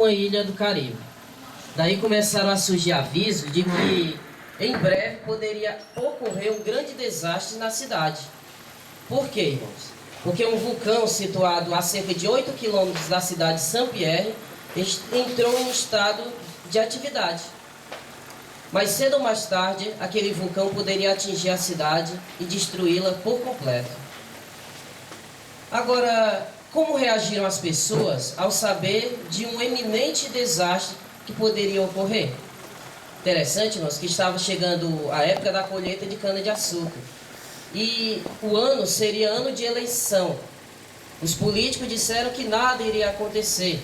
uma ilha do Caribe. Daí começaram a surgir avisos de que em breve poderia ocorrer um grande desastre na cidade. Por quê, irmãos? Porque um vulcão situado a cerca de 8 quilômetros da cidade de Saint-Pierre entrou em estado de atividade. Mais cedo ou mais tarde, aquele vulcão poderia atingir a cidade e destruí-la por completo. Agora, como reagiram as pessoas ao saber de um eminente desastre que poderia ocorrer? Interessante, irmãos, que estava chegando a época da colheita de cana-de-açúcar. E o ano seria ano de eleição. Os políticos disseram que nada iria acontecer.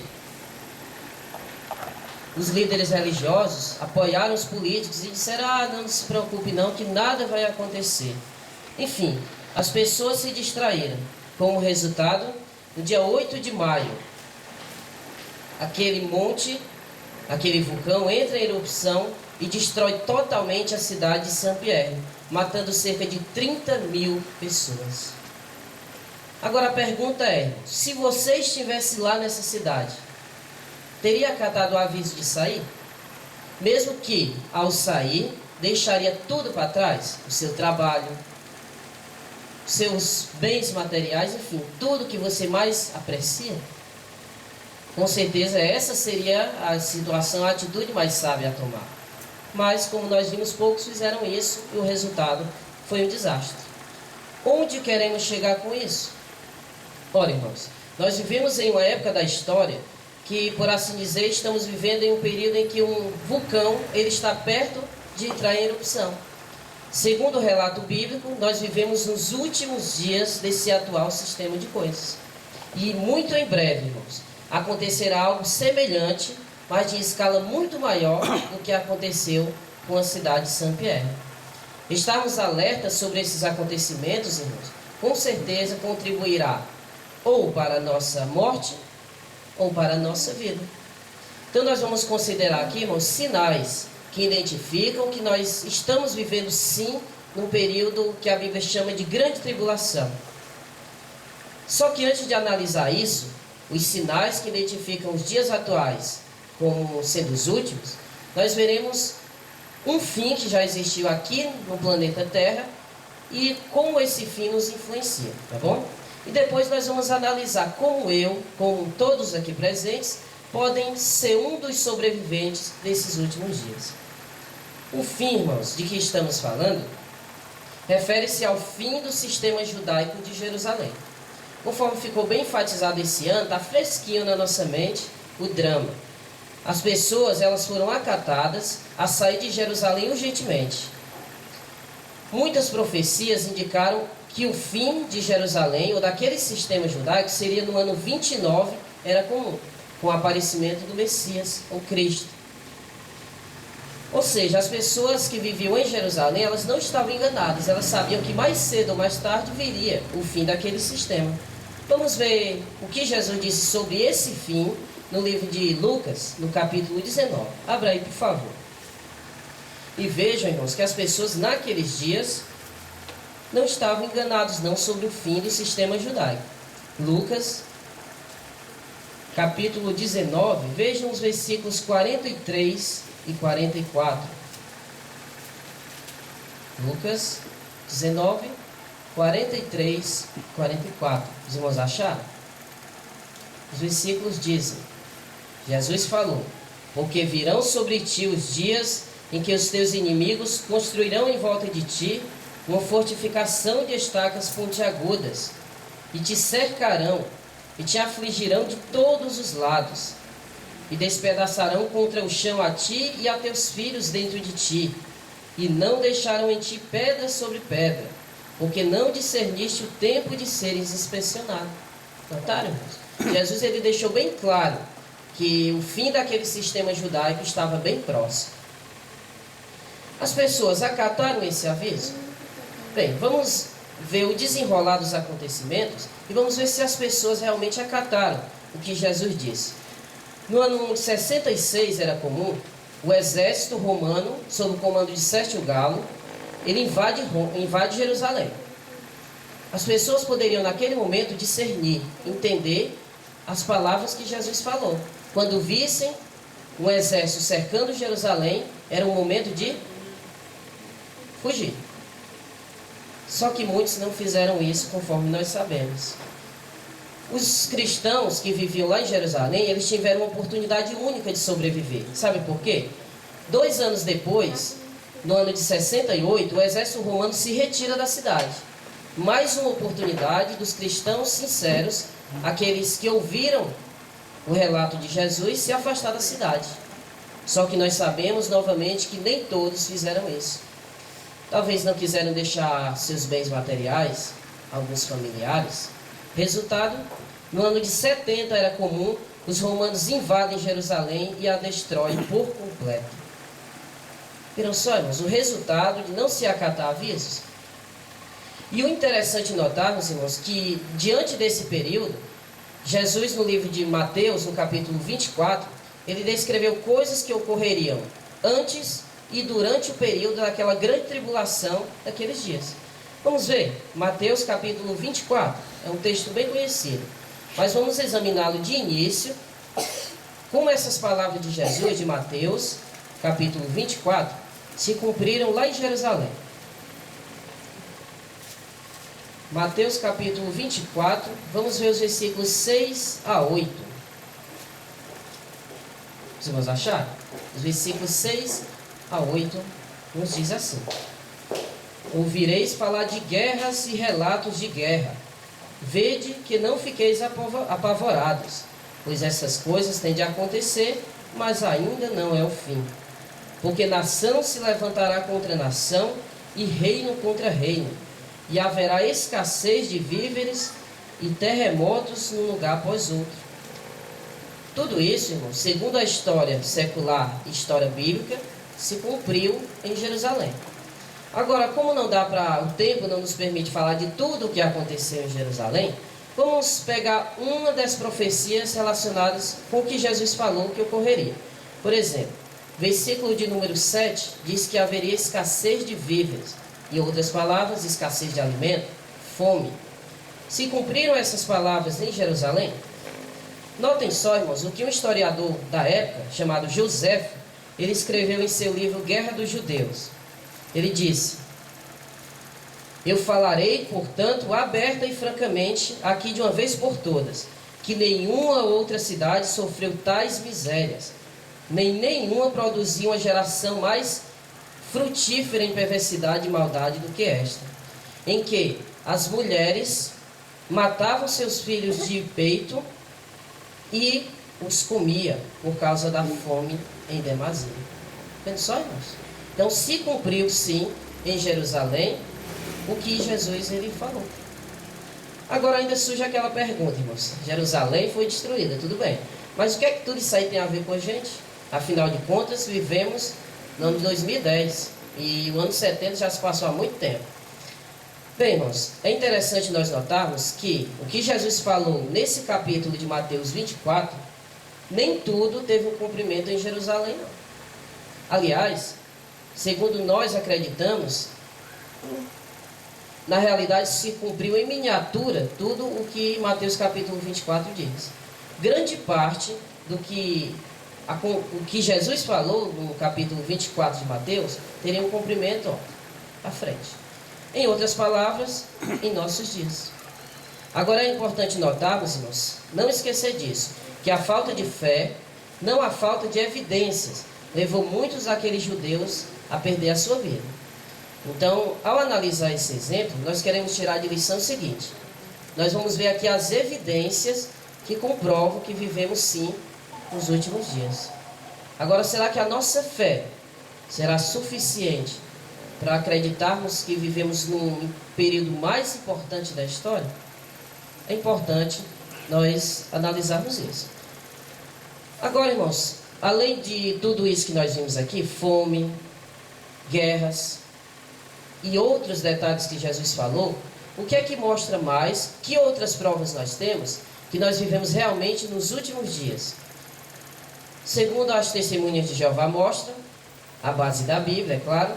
Os líderes religiosos apoiaram os políticos e disseram: não se preocupe não, que nada vai acontecer. Enfim, as pessoas se distraíram. Como resultado, no dia 8 de maio, aquele vulcão entra em erupção e destrói totalmente a cidade de Saint-Pierre, matando cerca de 30 mil pessoas. Agora a pergunta é: se você estivesse lá nessa cidade, teria acatado o aviso de sair? Mesmo que, ao sair, deixaria tudo para trás? O seu trabalho, seus bens materiais, enfim, tudo que você mais aprecia? Com certeza essa seria a situação, a atitude mais sábia a tomar. Mas, como nós vimos, poucos fizeram isso e o resultado foi um desastre. Onde queremos chegar com isso? Ora, irmãos, nós vivemos em uma época da história que, por assim dizer, estamos vivendo em um período em que um vulcão ele está perto de entrar em erupção. Segundo o relato bíblico, nós vivemos nos últimos dias desse atual sistema de coisas. E muito em breve, irmãos, acontecerá algo semelhante, mas de escala muito maior do que aconteceu com a cidade de Saint-Pierre. Estarmos alertas sobre esses acontecimentos, irmãos, com certeza contribuirá ou para a nossa morte ou para a nossa vida. Então nós vamos considerar aqui, irmãos, sinais que identificam que nós estamos vivendo sim num período que a Bíblia chama de grande tribulação. Só que antes de analisar isso, os sinais que identificam os dias atuais como sendo os últimos, nós veremos um fim que já existiu aqui no planeta Terra e como esse fim nos influencia, tá bom? E depois nós vamos analisar como todos aqui presentes, podem ser um dos sobreviventes desses últimos dias. O fim, irmãos, de que estamos falando, refere-se ao fim do sistema judaico de Jerusalém. Conforme ficou bem enfatizado esse ano, está fresquinho na nossa mente o drama. As pessoas elas foram acatadas a sair de Jerusalém urgentemente. Muitas profecias indicaram que o fim de Jerusalém, ou daquele sistema judaico, seria no ano 29, era comum, com o aparecimento do Messias, ou Cristo. Ou seja, as pessoas que viviam em Jerusalém, elas não estavam enganadas, elas sabiam que mais cedo ou mais tarde viria o fim daquele sistema. Vamos ver o que Jesus disse sobre esse fim no livro de Lucas, no capítulo 19. Abra aí, por favor. E vejam, irmãos, que as pessoas naqueles dias não estavam enganados não sobre o fim do sistema judaico. Lucas, capítulo 19, vejam os versículos 43 e 44. Lucas 19, 43 e 44. Os irmãos acharam? Os versículos dizem: Jesus falou: porque virão sobre ti os dias em que os teus inimigos construirão em volta de ti uma fortificação de estacas pontiagudas, e te cercarão, e te afligirão de todos os lados, e despedaçarão contra o chão a ti e a teus filhos dentro de ti, e não deixarão em ti pedra sobre pedra, porque não discerniste o tempo de seres inspecionados. Notaram, irmãos? Jesus ele deixou bem claro que o fim daquele sistema judaico estava bem próximo. As pessoas acataram esse aviso? Bem, vamos ver o desenrolar dos acontecimentos e vamos ver se as pessoas realmente acataram o que Jesus disse. No ano 66 era comum o exército romano, sob o comando de Sérgio Galo, ele invade Jerusalém. As pessoas poderiam naquele momento discernir, entender as palavras que Jesus falou. quando vissem um exército cercando Jerusalém, era um momento de fugir. Só que muitos não fizeram isso, conforme nós sabemos. Os cristãos que viviam lá em Jerusalém, eles tiveram uma oportunidade única de sobreviver. Sabe por quê? 2 anos depois, no ano de 68, o exército romano se retira da cidade. Mais uma oportunidade dos cristãos sinceros, aqueles que ouviram o relato de Jesus, se afastar da cidade. Só que nós sabemos novamente que nem todos fizeram isso. Talvez não quiseram deixar seus bens materiais, alguns familiares. Resultado, no ano de 70 era comum, os romanos invadem Jerusalém e a destroem por completo. Viram só, irmãos, o resultado de não se acatar avisos? E o interessante notarmos, irmãos, que diante desse período, Jesus, no livro de Mateus, no capítulo 24, ele descreveu coisas que ocorreriam antes e durante o período daquela grande tribulação daqueles dias. Vamos ver, Mateus capítulo 24, é um texto bem conhecido, mas vamos examiná-lo de início, como essas palavras de Jesus, de Mateus, capítulo 24, se cumpriram lá em Jerusalém. Mateus capítulo 24, vamos ver os versículos 6 a 8. Vocês vão achar? Os versículos 6 a 8 nos diz assim: ouvireis falar de guerras e relatos de guerra. Vede que não fiqueis apavorados, pois essas coisas têm de acontecer, mas ainda não é o fim. Porque nação se levantará contra nação e reino contra reino, e haverá escassez de víveres e terremotos num lugar após outro. Tudo isso, irmão, segundo a história secular e história bíblica, se cumpriu em Jerusalém. Agora, como não dá para, o tempo não nos permite falar de tudo o que aconteceu em Jerusalém, vamos pegar uma das profecias relacionadas com o que Jesus falou que ocorreria. Por exemplo, versículo de número 7 diz que haveria escassez de víveres. Em outras palavras, escassez de alimento, fome. Se cumpriram essas palavras em Jerusalém? Notem só, irmãos, o que um historiador da época, chamado José, ele escreveu em seu livro Guerra dos Judeus. Ele disse: eu falarei, portanto, aberta e francamente, aqui de uma vez por todas, que nenhuma outra cidade sofreu tais misérias, nem nenhuma produziu uma geração mais frutífera em perversidade e maldade do que esta, em que as mulheres matavam seus filhos de peito e os comia por causa da fome em demasia. Pensou, irmãos? Então se cumpriu sim em Jerusalém o que Jesus ele falou. Agora ainda surge aquela pergunta, irmãos: Jerusalém foi destruída, tudo bem, mas o que é que tudo isso aí tem a ver com a gente? Afinal de contas, vivemos no ano de 2010 e o ano 70 já se passou há muito tempo. Bem, irmãos, é interessante nós notarmos que o que Jesus falou nesse capítulo de Mateus 24, nem tudo teve um cumprimento em Jerusalém, não. Aliás, segundo nós acreditamos, na realidade se cumpriu em miniatura tudo o que Mateus capítulo 24 diz. Grande parte do que o que Jesus falou no capítulo 24 de Mateus teria um cumprimento à frente. Em outras palavras, em nossos dias. Agora é importante notarmos, irmãos, não esquecer disso, que a falta de fé, não a falta de evidências, levou muitos daqueles judeus a perder a sua vida. Então, ao analisar esse exemplo, nós queremos tirar de lição o seguinte: nós vamos ver aqui as evidências que comprovam que vivemos sim nos últimos dias. Agora, será que a nossa fé será suficiente para acreditarmos que vivemos num período mais importante da história? É importante nós analisarmos isso. Agora, irmãos, além de tudo isso que nós vimos aqui, fome, guerras e outros detalhes que Jesus falou, o que é que mostra mais? Que outras provas nós temos que nós vivemos realmente nos últimos dias? Segundo as testemunhas de Jeová mostram, a base da Bíblia, é claro,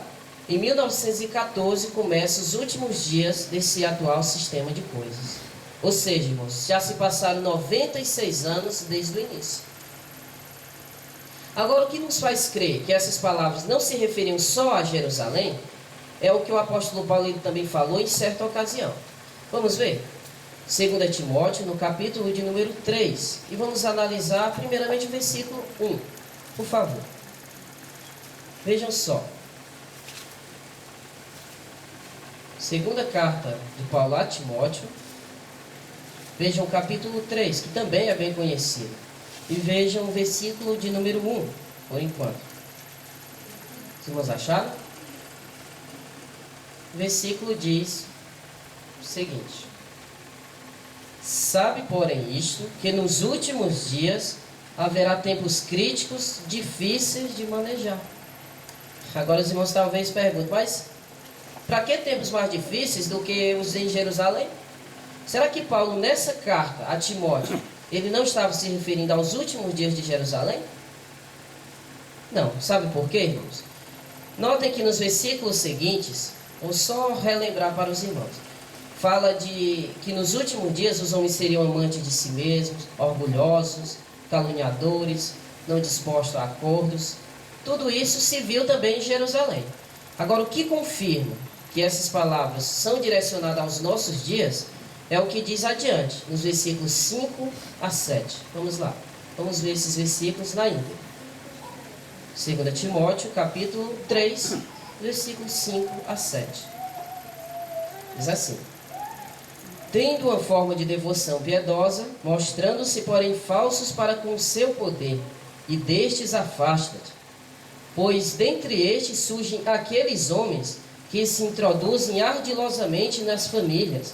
em 1914 começam os últimos dias desse atual sistema de coisas. Ou seja, irmãos, já se passaram 96 anos desde o início. Agora, o que nos faz crer que essas palavras não se referiam só a Jerusalém, é o que o apóstolo Paulo ele também falou em certa ocasião. Vamos ver? 2 Timóteo, no capítulo de número 3. E vamos analisar primeiramente o versículo 1. Por favor. Vejam só. Segunda carta de Paulo a Timóteo. Vejam o capítulo 3, que também é bem conhecido. E vejam o versículo de número 1, por enquanto. Os irmãos acharam? O versículo diz o seguinte: sabe, porém, isto, que nos últimos dias haverá tempos críticos, difíceis de manejar. Agora os irmãos talvez perguntem, mas para que tempos mais difíceis do que os em Jerusalém? Será que Paulo, nessa carta a Timóteo, ele não estava se referindo aos últimos dias de Jerusalém? Não. Sabe por quê, irmãos? Notem que nos versículos seguintes, vou só relembrar para os irmãos, fala de que nos últimos dias os homens seriam amantes de si mesmos, orgulhosos, caluniadores, não dispostos a acordos. Tudo isso se viu também em Jerusalém. Agora, o que confirma que essas palavras são direcionadas aos nossos dias é o que diz adiante, nos versículos 5 a 7. Vamos lá. Vamos ver esses versículos na íntegra. 2 Timóteo, capítulo 3, versículos 5 a 7. Diz assim: tendo uma forma de devoção piedosa, mostrando-se, porém, falsos para com o seu poder, e destes afasta-te. Pois dentre estes surgem aqueles homens que se introduzem ardilosamente nas famílias,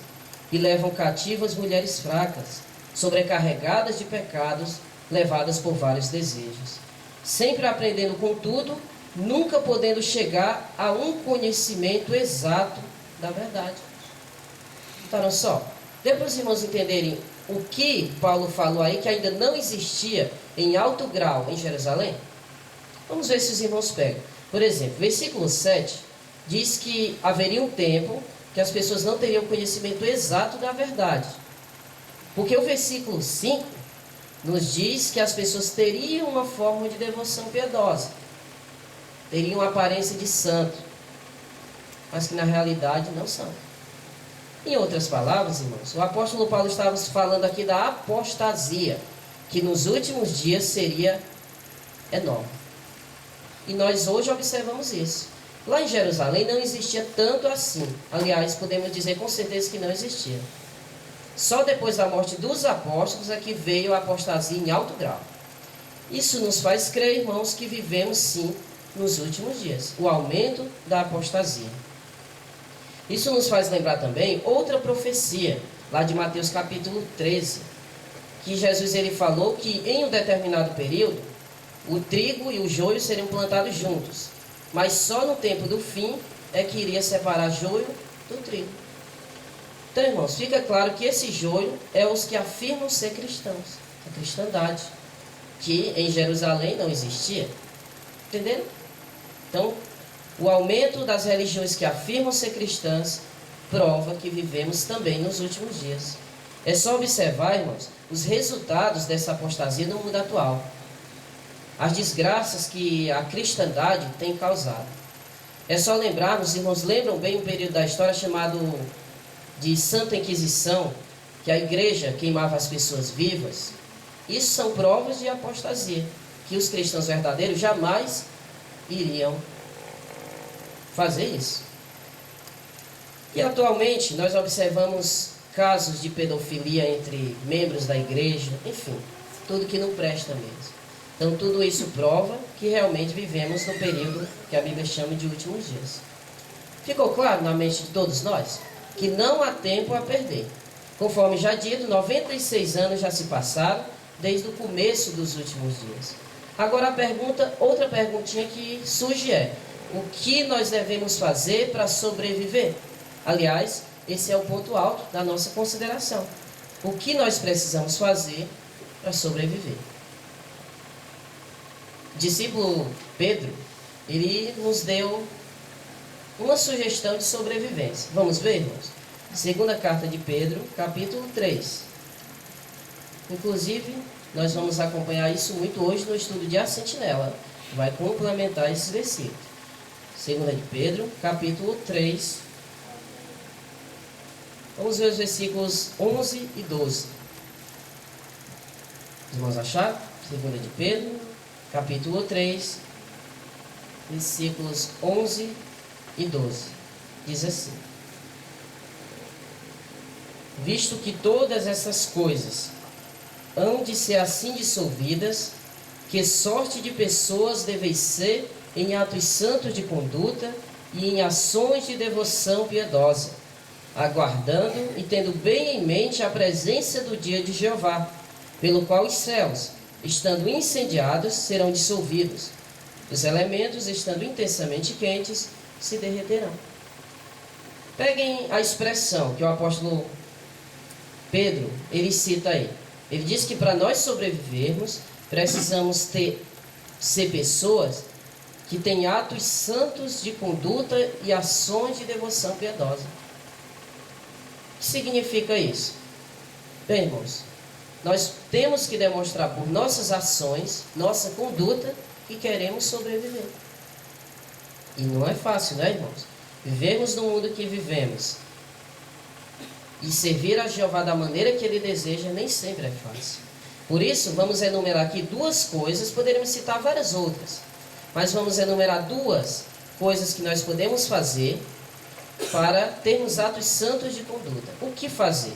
e levam cativas mulheres fracas, sobrecarregadas de pecados, levadas por vários desejos. Sempre aprendendo contudo, nunca podendo chegar a um conhecimento exato da verdade. Notaram só? Deu para os irmãos entenderem o que Paulo falou aí, que ainda não existia em alto grau em Jerusalém? Vamos ver se os irmãos pegam. Por exemplo, versículo 7 diz que haveria um tempo que as pessoas não teriam conhecimento exato da verdade. Porque o versículo 5 nos diz que as pessoas teriam uma forma de devoção piedosa, teriam uma aparência de santo, mas que na realidade não são. Em outras palavras, irmãos, o apóstolo Paulo estava falando aqui da apostasia, que nos últimos dias seria enorme. E nós hoje observamos isso. Lá em Jerusalém não existia tanto assim. Aliás, podemos dizer com certeza que não existia. Só depois da morte dos apóstolos é que veio a apostasia em alto grau. Isso nos faz crer, irmãos, que vivemos sim nos últimos dias. O aumento da apostasia. Isso nos faz lembrar também outra profecia, lá de Mateus capítulo 13, que Jesus ele falou que em um determinado período, o trigo e o joio seriam plantados juntos. Mas só no tempo do fim é que iria separar joio do trigo. Então, irmãos, fica claro que esse joio é os que afirmam ser cristãos. A cristandade, que em Jerusalém não existia. Entenderam? Então, o aumento das religiões que afirmam ser cristãs prova que vivemos também nos últimos dias. É só observar, irmãos, os resultados dessa apostasia no mundo atual. As desgraças que a cristandade tem causado. É só lembrar, os irmãos lembram bem um período da história chamado de Santa Inquisição, que a igreja queimava as pessoas vivas. Isso são provas de apostasia, que os cristãos verdadeiros jamais iriam fazer isso. E atualmente nós observamos casos de pedofilia entre membros da igreja, enfim, tudo que não presta mesmo. Então tudo isso prova que realmente vivemos no período que a Bíblia chama de últimos dias. Ficou claro na mente de todos nós que não há tempo a perder. Conforme já dito, 96 anos já se passaram desde o começo dos últimos dias. Agora outra perguntinha que surge é: o que nós devemos fazer para sobreviver? Aliás, esse é o ponto alto da nossa consideração. O que nós precisamos fazer para sobreviver? O discípulo Pedro, ele nos deu uma sugestão de sobrevivência. Vamos ver, irmãos? Segunda carta de Pedro, capítulo 3. Inclusive, Nós vamos acompanhar isso muito hoje no estudo de A Sentinela, que vai complementar esses versículos. 2 de Pedro, capítulo 3. Vamos ver os versículos 11 e 12. Vamos achar? 2 de Pedro, capítulo 3, versículos 11 e 12. Diz assim: visto que todas essas coisas hão de ser assim dissolvidas, que sorte de pessoas deveis ser em atos santos de conduta e em ações de devoção piedosa, aguardando e tendo bem em mente a presença do dia de Jeová, pelo qual os céus, estando incendiados, serão dissolvidos, os elementos, estando intensamente quentes, se derreterão. Peguem a expressão que o apóstolo Pedro, ele cita aí. Ele diz que para nós sobrevivermos, precisamos ser pessoas que têm atos santos de conduta e ações de devoção piedosa. O que significa isso? Bem, irmãos, nós temos que demonstrar por nossas ações, nossa conduta, que queremos sobreviver. E não é fácil, né, irmãos? Vivermos no mundo que vivemos e servir a Jeová da maneira que Ele deseja nem sempre é fácil. Por isso, vamos enumerar aqui duas coisas, poderíamos citar várias outras, mas vamos enumerar duas coisas que nós podemos fazer para termos atos santos de conduta. O que fazer?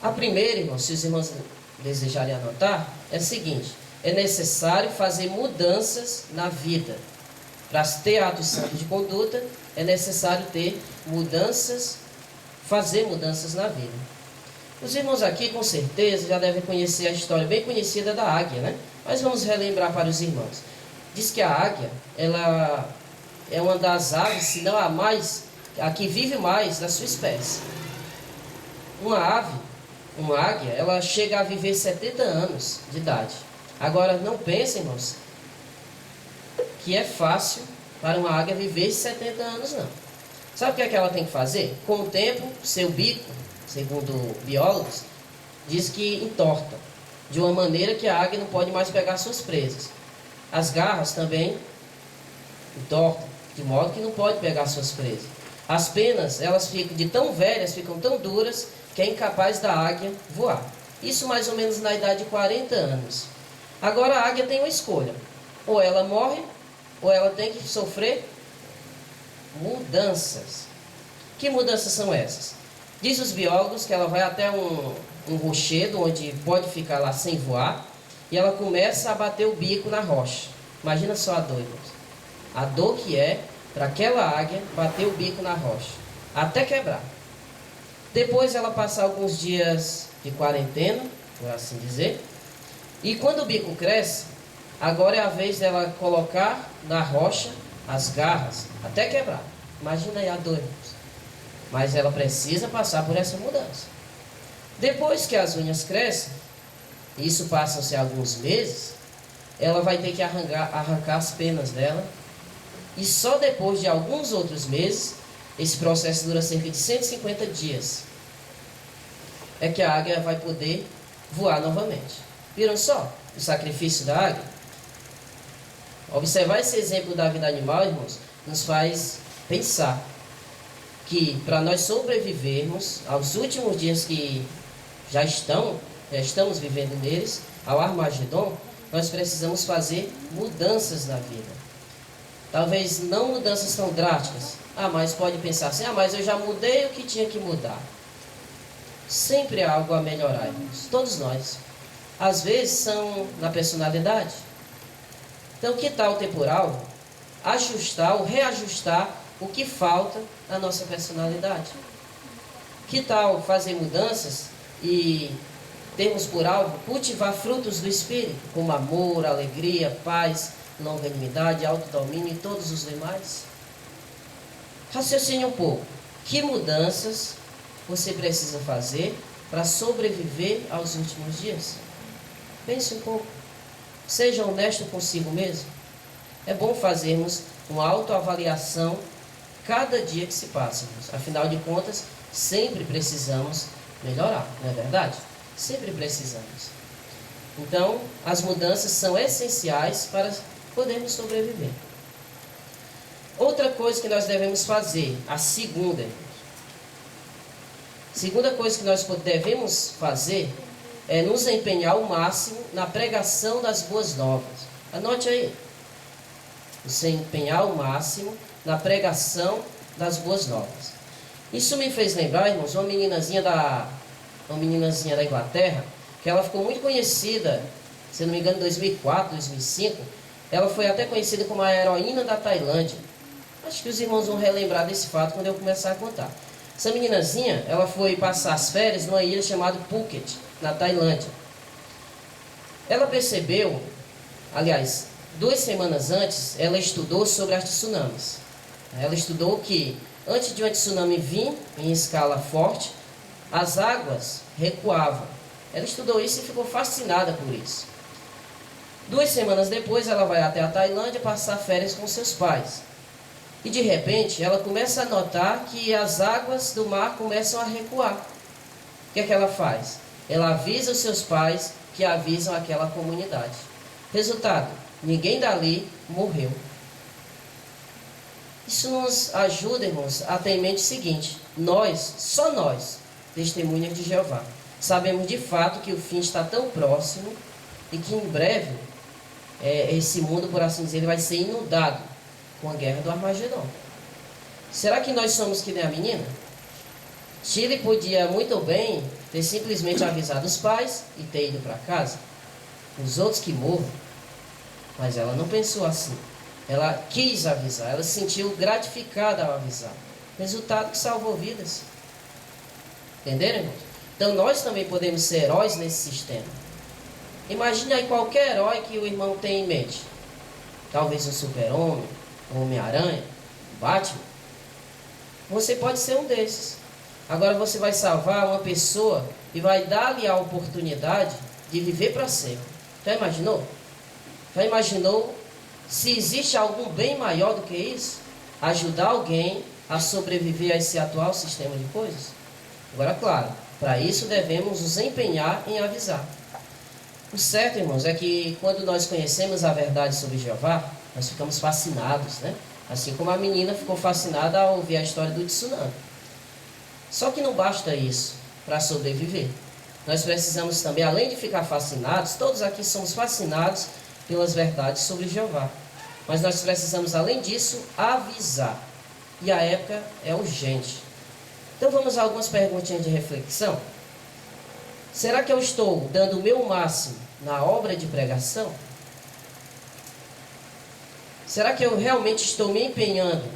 A primeira, irmãos, se os irmãos desejarem anotar, é a seguinte: é necessário fazer mudanças na vida. Para ter atos santos de conduta, é necessário fazer mudanças na vida. Os irmãos aqui, com certeza, já devem conhecer a história bem conhecida da águia, né? Mas vamos relembrar para os irmãos. Diz que a águia, ela é uma das aves, se não a que vive mais da sua espécie. Uma águia, ela chega a viver 70 anos de idade. Agora, não pensem, irmãos, que é fácil para uma águia viver 70 anos, não. Sabe o que é que ela tem que fazer? Com o tempo, seu bico, segundo biólogos, diz que entorta, de uma maneira que a águia não pode mais pegar suas presas. As garras também entortam, de modo que não pode pegar suas presas. As penas, elas ficam de tão velhas, ficam tão duras, que é incapaz da águia voar. Isso mais ou menos na idade de 40 anos. Agora a águia tem uma escolha: ou ela morre, ou ela tem que sofrer mudanças. Que mudanças são essas? Diz os biólogos que ela vai até um rochedo, onde pode ficar lá sem voar, e ela começa a bater o bico na rocha. Imagina só a dor, irmãos. A dor que é para aquela águia bater o bico na rocha, até quebrar. Depois ela passa alguns dias de quarentena, por assim dizer, e quando o bico cresce, agora é a vez dela colocar na rocha as garras, até quebrar. Imagina aí a dor, irmãos. Mas ela precisa passar por essa mudança. Depois que as unhas crescem, isso passam-se alguns meses, ela vai ter que arrancar as penas dela. E só depois de alguns outros meses, esse processo dura cerca de 150 dias, é que a águia vai poder voar novamente. Viram só o sacrifício da águia? Observar esse exemplo da vida animal, irmãos, nos faz pensar que para nós sobrevivermos aos últimos dias que já estamos vivendo neles, ao Armagedon, nós precisamos fazer mudanças na vida. Talvez não mudanças tão drásticas. Mas pode pensar assim: mas eu já mudei o que tinha que mudar. Sempre há algo a melhorar, irmãos. Todos nós. Às vezes são na personalidade. Então, que tal ter por alvo ajustar ou reajustar o que falta na nossa personalidade? Que tal fazer mudanças e termos por alvo cultivar frutos do Espírito, como amor, alegria, paz, longanimidade, autodomínio e todos os demais? Raciocine um pouco. Que mudanças você precisa fazer para sobreviver aos últimos dias? Pense um pouco. Seja honesto consigo mesmo. É bom fazermos uma autoavaliação cada dia que se passa. Afinal de contas, sempre precisamos melhorar, não é verdade? Sempre precisamos. Então, as mudanças são essenciais para podermos sobreviver. Outra coisa que nós devemos fazer, a segunda coisa que nós devemos fazer é nos empenhar ao máximo na pregação das boas novas. Anote aí. Nos empenhar ao máximo na pregação das boas novas. Isso me fez lembrar, irmãos, uma meninazinha da Inglaterra, que ela ficou muito conhecida, se não me engano, em 2004, 2005. Ela foi até conhecida como a heroína da Tailândia. Acho que os irmãos vão relembrar desse fato quando eu começar a contar. Essa meninazinha, ela foi passar as férias numa ilha chamada Phuket, na Tailândia. Ela percebeu, aliás, 2 semanas antes, ela estudou sobre as tsunamis. Ela estudou que, antes de um tsunami vir em escala forte, as águas recuavam. Ela estudou isso e ficou fascinada por isso. 2 semanas depois, ela vai até a Tailândia passar férias com seus pais. E de repente, ela começa a notar que as águas do mar começam a recuar. O que é que ela faz? Ela avisa os seus pais, que avisam aquela comunidade. Resultado, ninguém dali morreu. Isso nos ajuda, irmãos, a ter em mente o seguinte: nós, só nós, testemunhas de Jeová, sabemos de fato que o fim está tão próximo e que em breve esse mundo, por assim dizer, ele vai ser inundado com a guerra do Armagedon. Será que nós somos que nem a menina? Shirley podia muito bem ter simplesmente avisado os pais e ter ido para casa, os outros que morram, mas ela não pensou assim. Ela quis avisar, ela se sentiu gratificada ao avisar. Resultado que salvou vidas. Entenderam, irmãos? Então nós também podemos ser heróis nesse sistema. Imagine aí qualquer herói que o irmão tem em mente. Talvez um super-homem, um Homem-Aranha, um Batman. Você pode ser um desses. Agora você vai salvar uma pessoa e vai dar-lhe a oportunidade de viver para sempre. Já imaginou? Já imaginou se existe algum bem maior do que isso? Ajudar alguém a sobreviver a esse atual sistema de coisas? Agora, claro, para isso devemos nos empenhar em avisar. O certo, irmãos, é que quando nós conhecemos a verdade sobre Jeová, nós ficamos fascinados, né? Assim como a menina ficou fascinada ao ouvir a história do tsunami. Só que não basta isso para sobreviver. Nós precisamos também, além de ficar fascinados, todos aqui somos fascinados pelas verdades sobre Jeová. Mas nós precisamos, além disso, avisar. E a época é urgente. Então vamos a algumas perguntinhas de reflexão. Será que eu estou dando o meu máximo na obra de pregação? Será que eu realmente estou me empenhando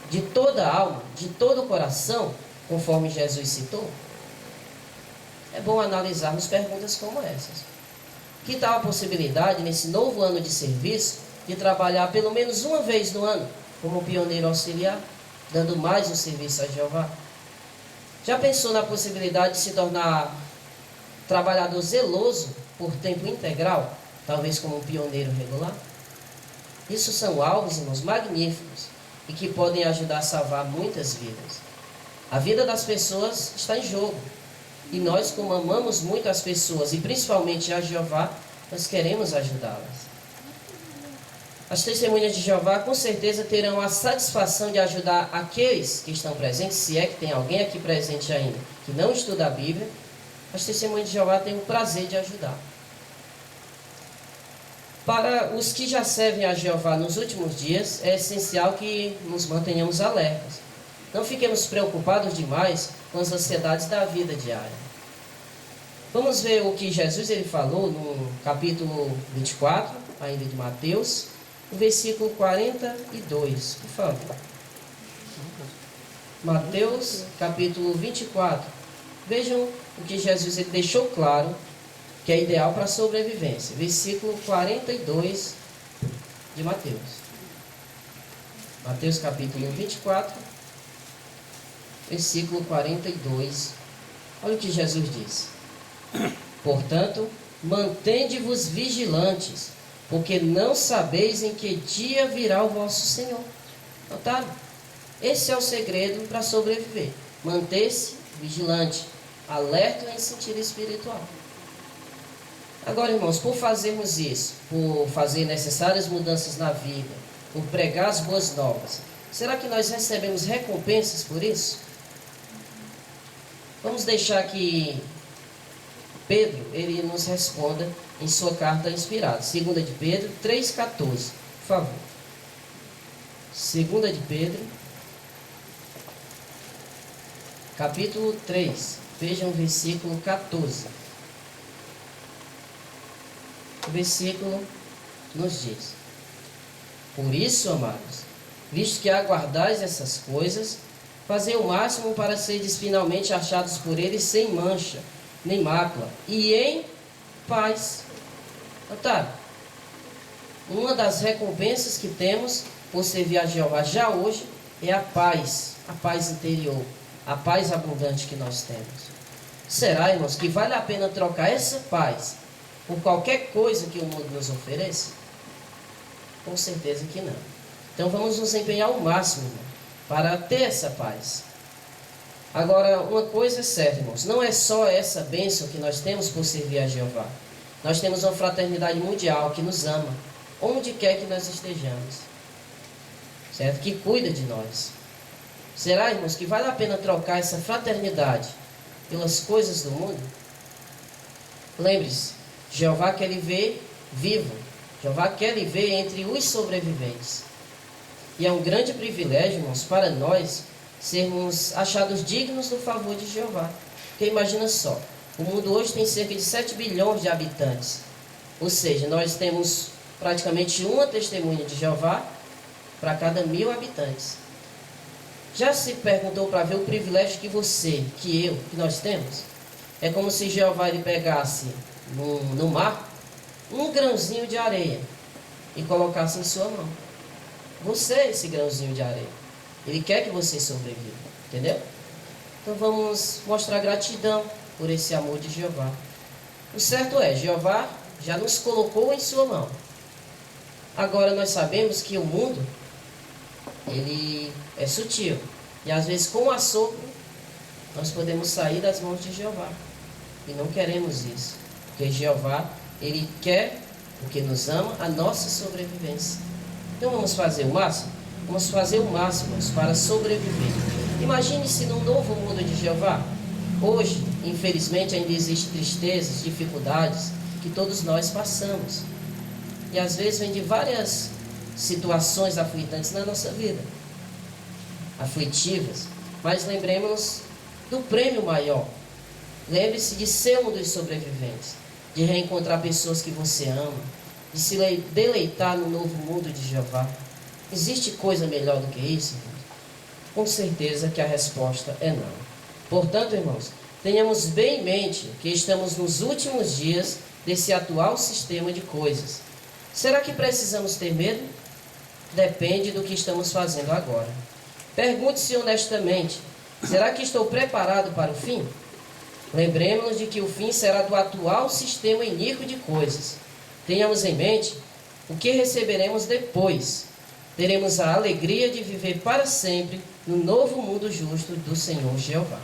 de toda a alma, de todo o coração, conforme Jesus citou? É bom analisarmos perguntas como essas. Que tal a possibilidade, nesse novo ano de serviço, de trabalhar pelo menos uma vez no ano como pioneiro auxiliar, dando mais um serviço a Jeová? Já pensou na possibilidade de se tornar trabalhador zeloso por tempo integral, talvez como um pioneiro regular? Isso são alvos, irmãos, magníficos e que podem ajudar a salvar muitas vidas. A vida das pessoas está em jogo. E nós, como amamos muito as pessoas, e principalmente a Jeová, nós queremos ajudá-las. As testemunhas de Jeová com certeza terão a satisfação de ajudar aqueles que estão presentes, se é que tem alguém aqui presente ainda que não estuda a Bíblia. As testemunhas de Jeová têm o prazer de ajudar. Para os que já servem a Jeová nos últimos dias, é essencial que nos mantenhamos alertas. Não fiquemos preocupados demais com as ansiedades da vida diária. Vamos ver o que Jesus ele falou no capítulo 24, ainda de Mateus, no versículo 42, por favor. Mateus, capítulo 24. Vejam o que Jesus ele deixou claro que é ideal para a sobrevivência. Versículo 42 de Mateus. Mateus, capítulo 24, versículo 42. Olha o que Jesus diz. Portanto, mantende-vos vigilantes, porque não sabeis em que dia virá o vosso Senhor. Notaram? Esse é o segredo para sobreviver. Manter-se vigilante, alerta em sentido espiritual. Agora, irmãos, por fazermos isso, por fazer necessárias mudanças na vida, por pregar as boas novas, será que nós recebemos recompensas por isso? Vamos deixar que Pedro, ele nos responda em sua carta inspirada. 2 de Pedro 3,14, por favor. 2 de Pedro, capítulo 3, vejam o versículo 14. O versículo nos diz: por isso, amados, visto que aguardais essas coisas, fazei o máximo para seres finalmente achados por ele sem mancha, nem mácula, e em paz. Notaram? Uma das recompensas que temos por servir a Jeová já hoje é a paz interior, a paz abundante que nós temos. Será, irmãos, que vale a pena trocar essa paz por qualquer coisa que o mundo nos ofereça? Com certeza que não. Então vamos nos empenhar ao máximo, irmão, para ter essa paz. Agora, uma coisa é certa, irmãos, não é só essa bênção que nós temos por servir a Jeová. Nós temos uma fraternidade mundial que nos ama, onde quer que nós estejamos, certo? Que cuida de nós. Será, irmãos, que vale a pena trocar essa fraternidade pelas coisas do mundo? Lembre-se, Jeová quer lhe ver vivo. Jeová quer lhe ver entre os sobreviventes. E é um grande privilégio, irmãos, para nós sermos achados dignos do favor de Jeová. Porque imagina só, o mundo hoje tem cerca de 7 bilhões de habitantes. Ou seja, nós temos praticamente uma testemunha de Jeová para cada 1000 habitantes. Já se perguntou para ver o privilégio que você, que nós temos? É como se Jeová ele pegasse no mar um grãozinho de areia e colocasse em sua mão. Você é esse grãozinho de areia. Ele quer que você sobreviva, entendeu? Então vamos mostrar gratidão por esse amor de Jeová. O certo é, Jeová já nos colocou em sua mão. Agora nós sabemos que o mundo, ele é sutil. E às vezes com o assopro, nós podemos sair das mãos de Jeová. E não queremos isso. Porque Jeová, ele quer, porque nos ama, a nossa sobrevivência. Então vamos fazer o máximo? Vamos fazer o máximo para sobreviver. Imagine-se num novo mundo de Jeová. Hoje, infelizmente, ainda existem tristezas, dificuldades que todos nós passamos. E às vezes vem de várias situações aflitantes na nossa vida. Aflitivas. Mas lembremos-nos do prêmio maior. Lembre-se de ser um dos sobreviventes. De reencontrar pessoas que você ama. De se deleitar no novo mundo de Jeová. Existe coisa melhor do que isso, irmãos? Com certeza que a resposta é não. Portanto, irmãos, tenhamos bem em mente que estamos nos últimos dias desse atual sistema de coisas. Será que precisamos ter medo? Depende do que estamos fazendo agora. Pergunte-se honestamente, será que estou preparado para o fim? Lembremos-nos de que o fim será do atual sistema iníquo de coisas. Tenhamos em mente o que receberemos depois. Teremos a alegria de viver para sempre no novo mundo justo do Senhor Jeová.